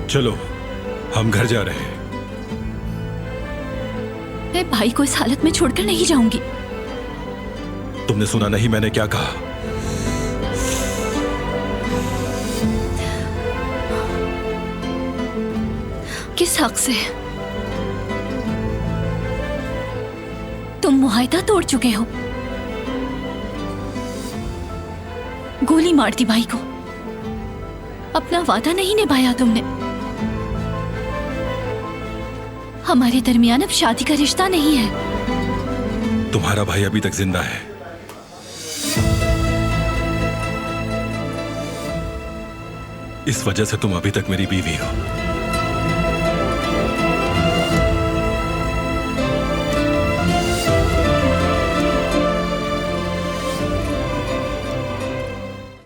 चलो, हम घर जा रहे हैं। मैं भाई को इस हालत में छोड़कर नहीं जाऊंगी। तुमने सुना नहीं मैंने क्या कहा? किस हक से? तुम मुआहदा तोड़ चुके हो, गोली मार दी भाई को, अपना वादा नहीं निभाया तुमने। हमारे दरमियान अब शादी का रिश्ता नहीं है। तुम्हारा भाई अभी तक जिंदा है। इस वजह से तुम अभी तक मेरी बीवी हो।